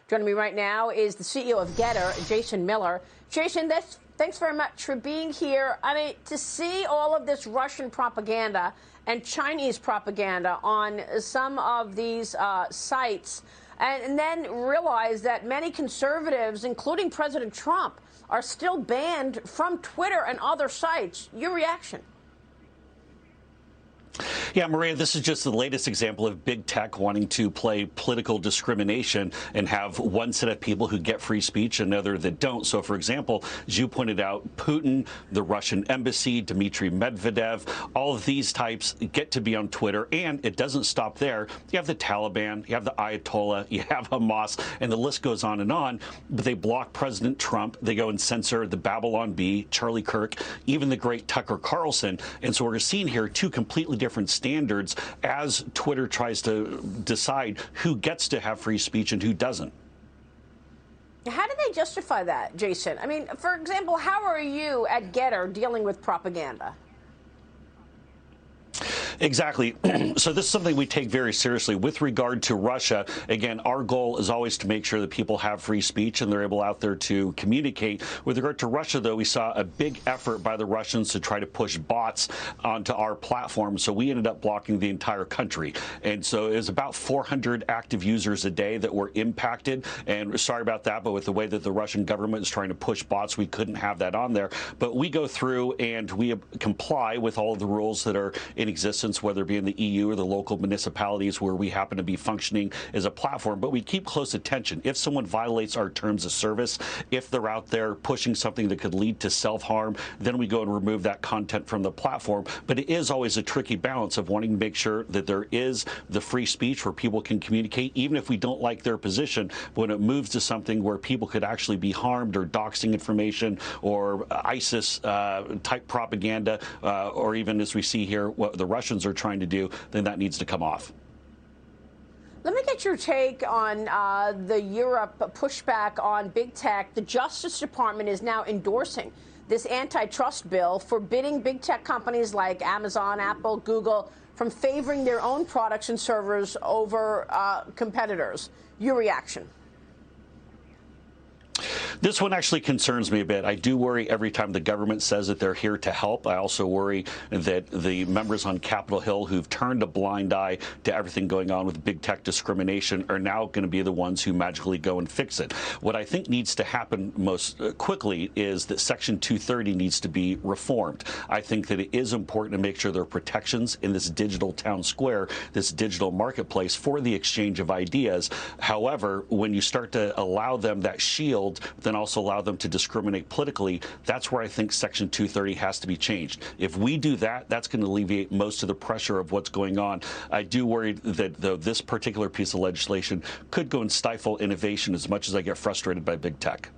Joining me right now is the CEO of Gettr, Jason Miller. Jason, thanks very much for being here. I mean, to see all of this Russian propaganda and Chinese propaganda on some of these sites, and then realize that many conservatives, including President Trump, are still banned from Twitter and other sites. Your reaction? Yeah, Maria, this is just the latest example of big tech wanting to play political discrimination and have one set of people who get free speech and another that don't. So, for example, as you pointed out, Putin, the Russian embassy, Dmitry Medvedev, all of these types get to be on Twitter. And it doesn't stop there. You have the Taliban, you have the Ayatollah, you have Hamas, and the list goes on and on. But they block President Trump. They go and censor the Babylon Bee, Charlie Kirk, even the great Tucker Carlson. And so we're seeing here two completely different standards as Twitter tries to decide who gets to have free speech and who doesn't. How do they justify that, Jason? I mean, for example, how are you at Gettr dealing with propaganda? Exactly. So this is something we take very seriously. With regard to Russia, again, our goal is always to make sure that people have free speech and they're able out there to communicate. With regard to Russia, though, we saw a big effort by the Russians to try to push bots onto our platform. So we ended up blocking the entire country. And so it was about 400 active users a day that were impacted. And sorry about that, but with the way that the Russian government is trying to push bots, we couldn't have that on there. But we go through and we comply with all of the rules that are in existence, whether it be in the EU or the local municipalities where we happen to be functioning as a platform. But we keep close attention. If someone violates our terms of service, if they're out there pushing something that could lead to self-harm, then we go and remove that content from the platform. But it is always a tricky balance of wanting to make sure that there is the free speech where people can communicate, even if we don't like their position. But when it moves to something where people could actually be harmed or doxing information or ISIS type propaganda, or even as we see here, what the Russians are trying to do, then that needs to come off. Let me get your take on the Europe pushback on big tech. The Justice Department is now endorsing this antitrust bill forbidding big tech companies like Amazon, Apple, Google from favoring their own products and servers over competitors. Your reaction? This one actually concerns me a bit. I do worry every time the government says that they're here to help. I also worry that the members on Capitol Hill who've turned a blind eye to everything going on with big tech discrimination are now going to be the ones who magically go and fix it. What I think needs to happen most quickly is that Section 230 needs to be reformed. I think that it is important to make sure there are protections in this digital town square, this digital marketplace for the exchange of ideas. However, when you start to allow them that shield, then also allow them to discriminate politically, that's where I think Section 230 has to be changed. If we do that, that's going to alleviate most of the pressure of what's going on. I do worry that, though, this particular piece of legislation could go and stifle innovation as much as I get frustrated by big tech.